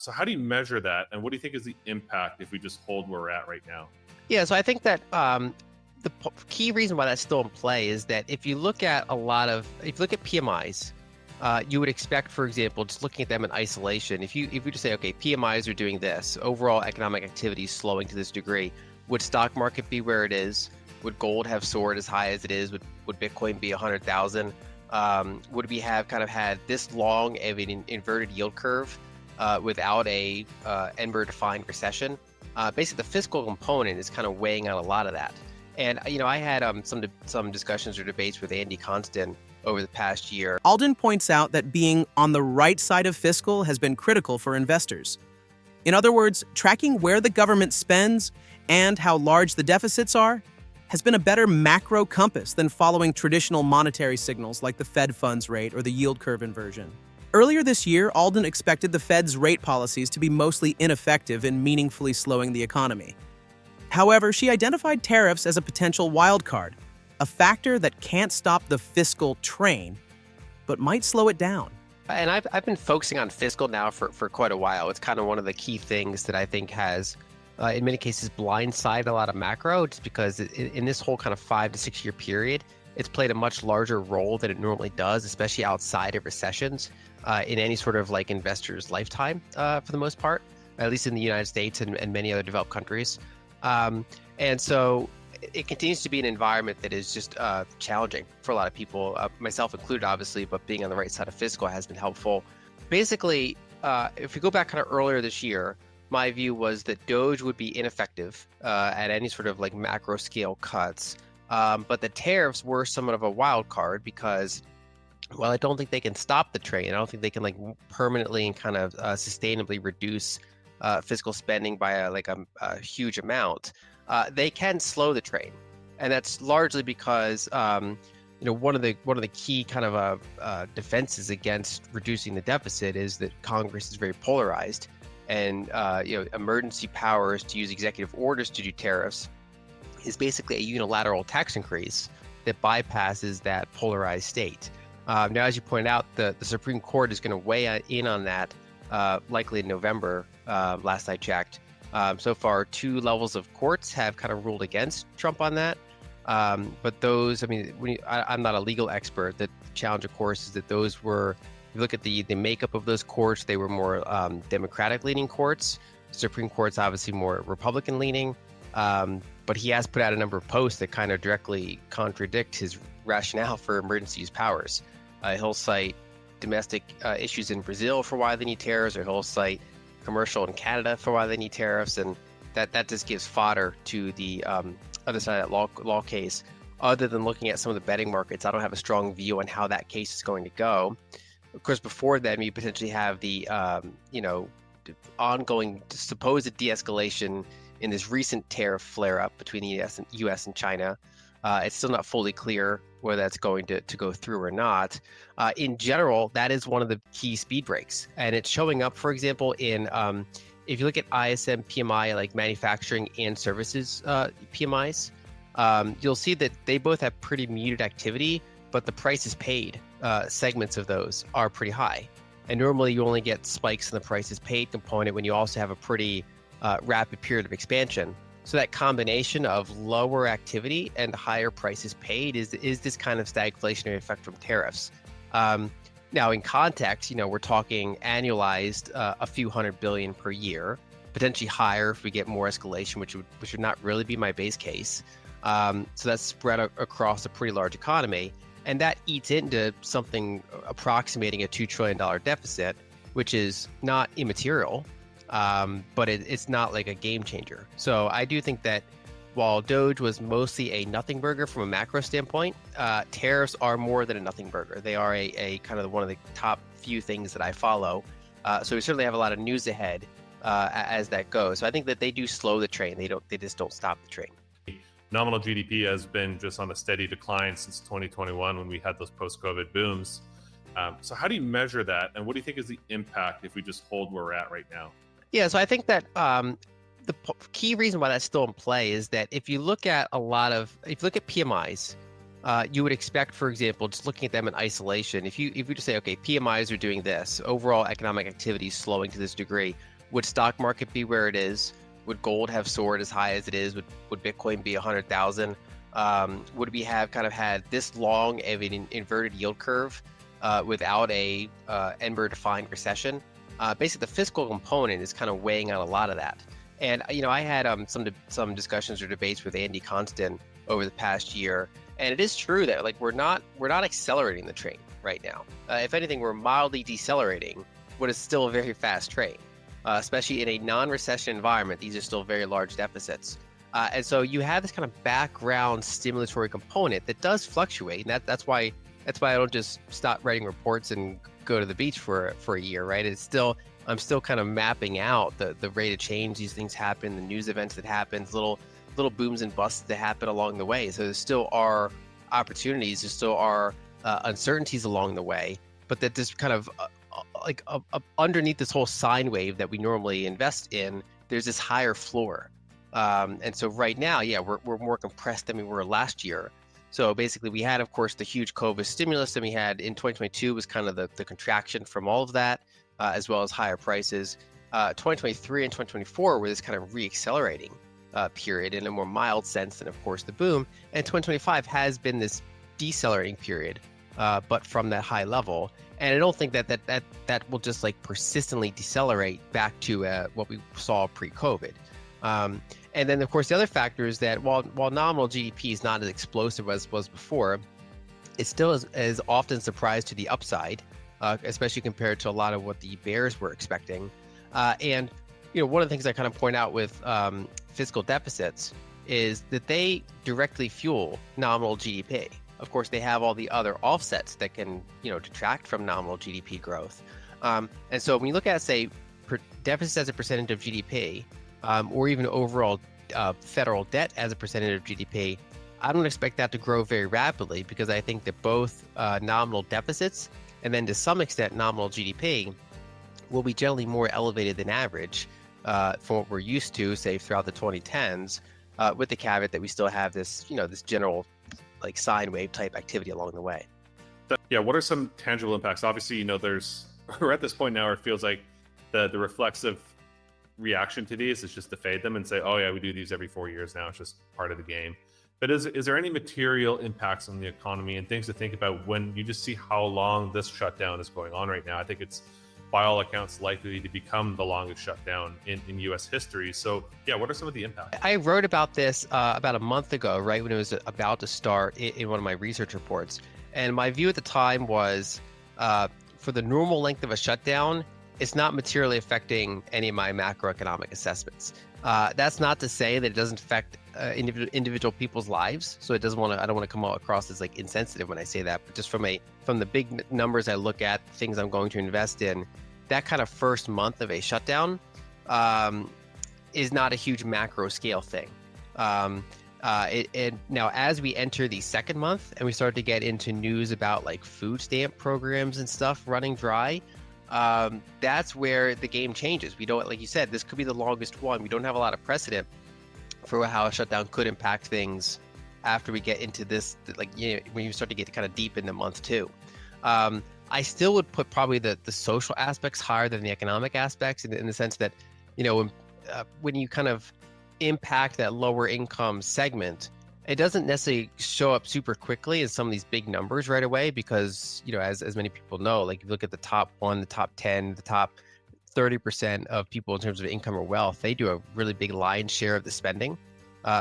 So how do you measure that? And what do you think is the impact if we just hold where we're at right now? Yeah, so I think that key reason why that's still in play is that if you look at PMIs, you would expect, for example, just looking at them in isolation, if you just say, okay, PMIs are doing this, overall economic activity is slowing to this degree, would stock market be where it is? Would gold have soared as high as it is? Would Bitcoin be 100,000? Would we have kind of had this long of an inverted yield curve without a Ember-defined recession? Basically, the fiscal component is kind of weighing out a lot of that. And I had some discussions or debates with Andy Constant over the past year. Alden points out that being on the right side of fiscal has been critical for investors. In other words, tracking where the government spends and how large the deficits are has been a better macro compass than following traditional monetary signals like the Fed funds rate or the yield curve inversion. Earlier this year, Alden expected the Fed's rate policies to be mostly ineffective in meaningfully slowing the economy. However, she identified tariffs as a potential wildcard, a factor that can't stop the fiscal train, but might slow it down. And I've been focusing on fiscal now for quite a while. It's kind of one of the key things that I think has, in many cases, blindsided a lot of macro, just because in this whole kind of 5 to 6 year period, it's played a much larger role than it normally does, especially outside of recessions, in any sort of like investor's lifetime, for the most part, at least in the United States and many other developed countries. And so it continues to be an environment that is just challenging for a lot of people, myself included, obviously, but being on the right side of fiscal has been helpful. Basically, if we go back kind of earlier this year, my view was that Doge would be ineffective at any sort of like macro scale cuts. But the tariffs were somewhat of a wild card because, well, I don't think they can stop the train. I don't think they can like permanently and kind of sustainably reduce fiscal spending by a huge amount. They can slow the train, and that's largely because one of the key kind of defenses against reducing the deficit is that Congress is very polarized, and emergency powers to use executive orders to do tariffs is basically a unilateral tax increase that bypasses that polarized state. Now, as you pointed out, the Supreme Court is going to weigh in on that likely in November. Last I checked. So far, 2 levels of courts have kind of ruled against Trump on that. But those, I mean, I'm not a legal expert. The challenge, of course, is that those were, if you look at the makeup of those courts, they were more Democratic-leaning courts. Supreme Court's obviously more Republican-leaning. But he has put out a number of posts that kind of directly contradict his rationale for emergency use powers. He'll cite domestic issues in Brazil for why they need tariffs, or he'll cite commercial in Canada for why they need tariffs, and that just gives fodder to the other side of that law case. Other than looking at some of the betting markets, I don't have a strong view on how that case is going to go. Of course, before then, you potentially have the ongoing supposed de-escalation in this recent tariff flare-up between the U.S. and China. It's still not fully clear whether that's going to go through or not. In general, that is one of the key speed breaks. And it's showing up, for example, in if you look at ISM PMI, like manufacturing and services PMIs, you'll see that they both have pretty muted activity, but the prices paid segments of those are pretty high. And normally you only get spikes in the prices paid component when you also have a pretty rapid period of expansion. So that combination of lower activity and higher prices paid is this kind of stagflationary effect from tariffs. Now, in context, we're talking annualized a few $100 billion per year, potentially higher if we get more escalation, which would not really be my base case. So that's spread across a pretty large economy, and that eats into something approximating a $2 trillion deficit, which is not immaterial. But it's not like a game changer. So I do think that while Doge was mostly a nothing burger from a macro standpoint, tariffs are more than a nothing burger. They are a kind of one of the top few things that I follow. So we certainly have a lot of news ahead as that goes. So I think that they do slow the train. They just don't stop the train. Nominal GDP has been just on a steady decline since 2021 when we had those post-COVID booms. So how do you measure that? And what do you think is the impact if we just hold where we're at right now? Yeah, so I think that the key reason why that's still in play is that if you look at PMIs, you would expect, for example, just looking at them in isolation, if you just say, okay, PMIs are doing this, overall economic activity is slowing to this degree, Would stock market be where it is? Would gold have soared as high as it is? Would Bitcoin be 100,000? Would we have kind of had this long of an inverted yield curve without a Ember-defined recession? Basically, the fiscal component is kind of weighing on a lot of that. And I had some discussions or debates with Andy Constant over the past year, and it is true that like we're not accelerating the train right now. If anything, we're mildly decelerating what is still a very fast train, especially in a non-recession environment. These are still very large deficits. And so you have this kind of background stimulatory component that does fluctuate, and that's why I don't just stop writing reports and go to the beach for a year, right? I'm still kind of mapping out the rate of change these things happen, the news events that happen, little booms and busts that happen along the way. So there still are opportunities, there still are uncertainties along the way, but that this kind of underneath this whole sine wave that we normally invest in, there's this higher floor. And so right now, yeah, we're more compressed than we were last year. So basically we had, of course, the huge COVID stimulus, and we had in 2022 was kind of the contraction from all of that, as well as higher prices. 2023 and 2024 were this kind of reaccelerating period in a more mild sense than, of course, the boom. And 2025 has been this decelerating period, but from that high level. And I don't think that will just like persistently decelerate back to what we saw pre-COVID. And then, of course, the other factor is that while nominal GDP is not as explosive as was before, it still is often surprised to the upside, especially compared to a lot of what the bears were expecting. And one of the things I kind of point out with fiscal deficits is that they directly fuel nominal GDP. Of course, they have all the other offsets that can detract from nominal GDP growth. And so when you look at, say, deficits as a percentage of GDP, or even overall federal debt as a percentage of GDP, I don't expect that to grow very rapidly, because I think that both nominal deficits and then to some extent nominal GDP will be generally more elevated than average from what we're used to, say, throughout the 2010s, with the caveat that we still have this, this general like sine wave type activity along the way. Yeah, what are some tangible impacts? Obviously, there's we're at this point now where it feels like the reflexive reaction to these is just to fade them and say, oh yeah, we do these every 4 years now, it's just part of the game. But is there any material impacts on the economy and things to think about when you just see how long this shutdown is going on right now? I think it's, by all accounts, likely to become the longest shutdown in US history. So yeah, what are some of the impacts? I wrote about this about a month ago, right when it was about to start in one of my research reports. And my view at the time was for the normal length of a shutdown, it's not materially affecting any of my macroeconomic assessments. That's not to say that it doesn't affect individual people's lives. So I don't want to come across as like insensitive when I say that, but just from the big numbers I look at, things I'm going to invest in, that kind of first month of a shutdown is not a huge macro scale thing. Now, as we enter the second month and we start to get into news about like food stamp programs and stuff running dry, that's where the game changes. We don't, like you said, this could be the longest one. We don't have a lot of precedent for how a shutdown could impact things after we get into this, like, when you start to get kind of deep into month two. I still would put probably the social aspects higher than the economic aspects in the sense that, when you kind of impact that lower income segment, it doesn't necessarily show up super quickly in some of these big numbers right away, because, as many people know, like if you look at the top 1, the top 10, the top 30% of people in terms of income or wealth, they do a really big lion's share of the spending.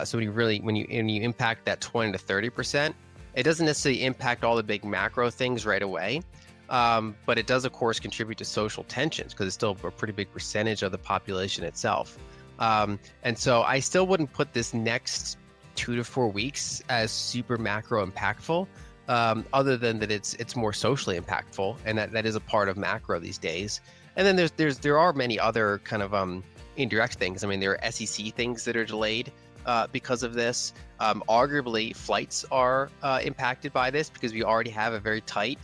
So when you impact that 20 to 30%, it doesn't necessarily impact all the big macro things right away. But it does, of course, contribute to social tensions, because it's still a pretty big percentage of the population itself. And so I still wouldn't put this next 2 to 4 weeks as super macro impactful, other than that it's more socially impactful, and that is a part of macro these days. And then there are many other kind of indirect things. I mean, there are SEC things that are delayed because of this. Arguably, flights are impacted by this, because we already have a very tight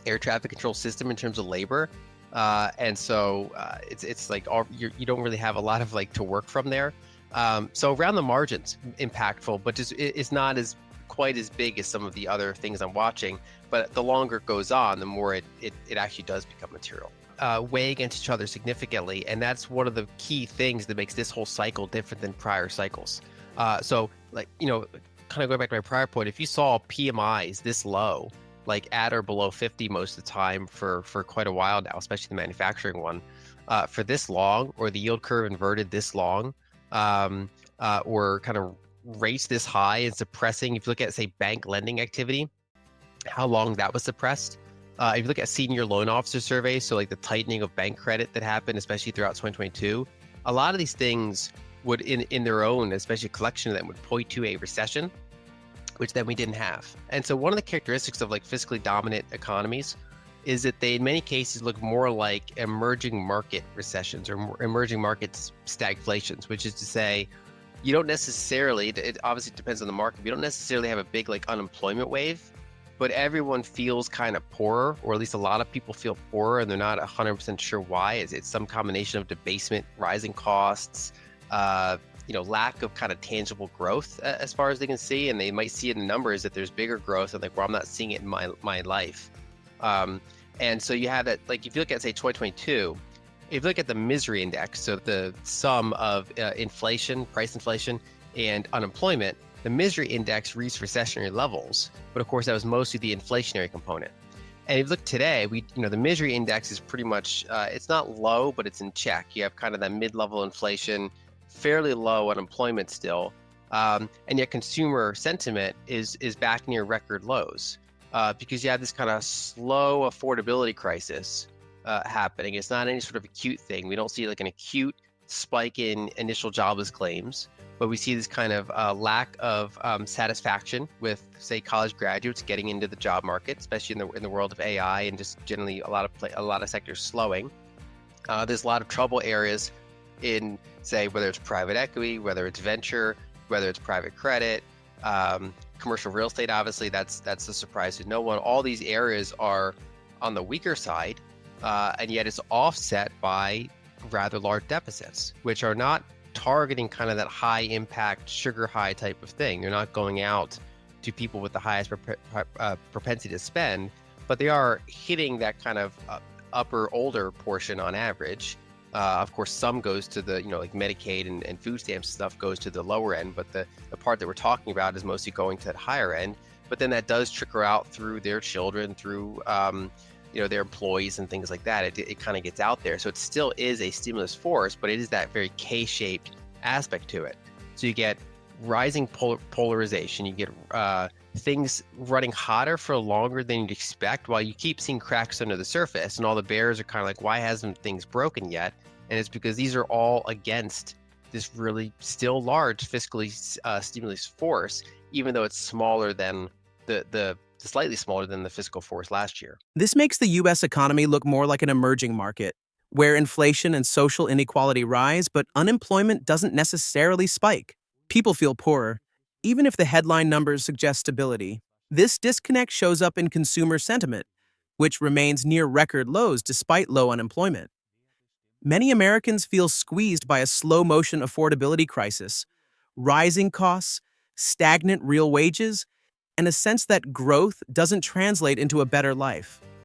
air traffic control system in terms of labor. And so it's like you don't really have a lot of like to work from there. So around the margins, impactful, but just it's not as quite as big as some of the other things I'm watching. But the longer it goes on, the more it actually does become material. weigh against each other significantly, and that's one of the key things that makes this whole cycle different than prior cycles. So, like, kind of going back to my prior point, if you saw PMIs this low, like at or below 50 most of the time for quite a while now, especially the manufacturing one, for this long, or the yield curve inverted this long, or kind of rates this high and suppressing, if you look at, say, bank lending activity, how long that was suppressed. If you look at senior loan officer surveys, so like the tightening of bank credit that happened, especially throughout 2022, a lot of these things would, in their own, especially a collection of them, would point to a recession, which then we didn't have. And so one of the characteristics of like fiscally dominant economies is that they, in many cases, look more like emerging market recessions or emerging markets stagflations, which is to say, you don't necessarily, it obviously depends on the market, but you don't necessarily have a big like unemployment wave, but everyone feels kind of poorer, or at least a lot of people feel poorer, and they're not 100% sure why. It's some combination of debasement, rising costs, lack of kind of tangible growth as far as they can see, and they might see it in numbers that there's bigger growth, and like, well, I'm not seeing it in my life. And so you have that, like, if you look at, say, 2022, if you look at the misery index, so the sum of inflation, price inflation, and unemployment, the misery index reached recessionary levels, but of course that was mostly the inflationary component. And if you look today, the misery index is pretty much, it's not low, but it's in check. You have kind of that mid-level inflation, fairly low unemployment still, and yet consumer sentiment is back near record lows, because you have this kind of slow affordability crisis happening. It's not any sort of acute thing. We don't see like an acute spike in initial jobless claims, but we see this kind of lack of satisfaction with, say, college graduates getting into the job market, especially in the world of AI, and just generally a lot of sectors slowing. There's a lot of trouble areas in, say, whether it's private equity, whether it's venture, whether it's private credit, commercial real estate. Obviously, that's a surprise to no one. All these areas are on the weaker side, and yet it's offset by rather large deficits, which are not targeting kind of that high impact sugar high type of thing. They're not going out to people with the highest propensity to spend, but they are hitting that kind of upper older portion on average. Of course, some goes to the, like Medicaid and food stamps stuff goes to the lower end, but the part that we're talking about is mostly going to that higher end. But then that does trickle out through their children, through their employees and things like that. It kind of gets out there. So it still is a stimulus force, but it is that very K-shaped aspect to it. So you get rising polarization, you get things running hotter for longer than you'd expect, while you keep seeing cracks under the surface, and all the bears are kind of like, why hasn't things broken yet? And it's because these are all against this really still large fiscally stimulus force, even though it's smaller than slightly smaller than the fiscal force last year. This makes the U.S. economy look more like an emerging market, where inflation and social inequality rise, but unemployment doesn't necessarily spike. People feel poorer, even if the headline numbers suggest stability. This disconnect shows up in consumer sentiment, which remains near record lows despite low unemployment. Many Americans feel squeezed by a slow-motion affordability crisis, rising costs, stagnant real wages, and a sense that growth doesn't translate into a better life.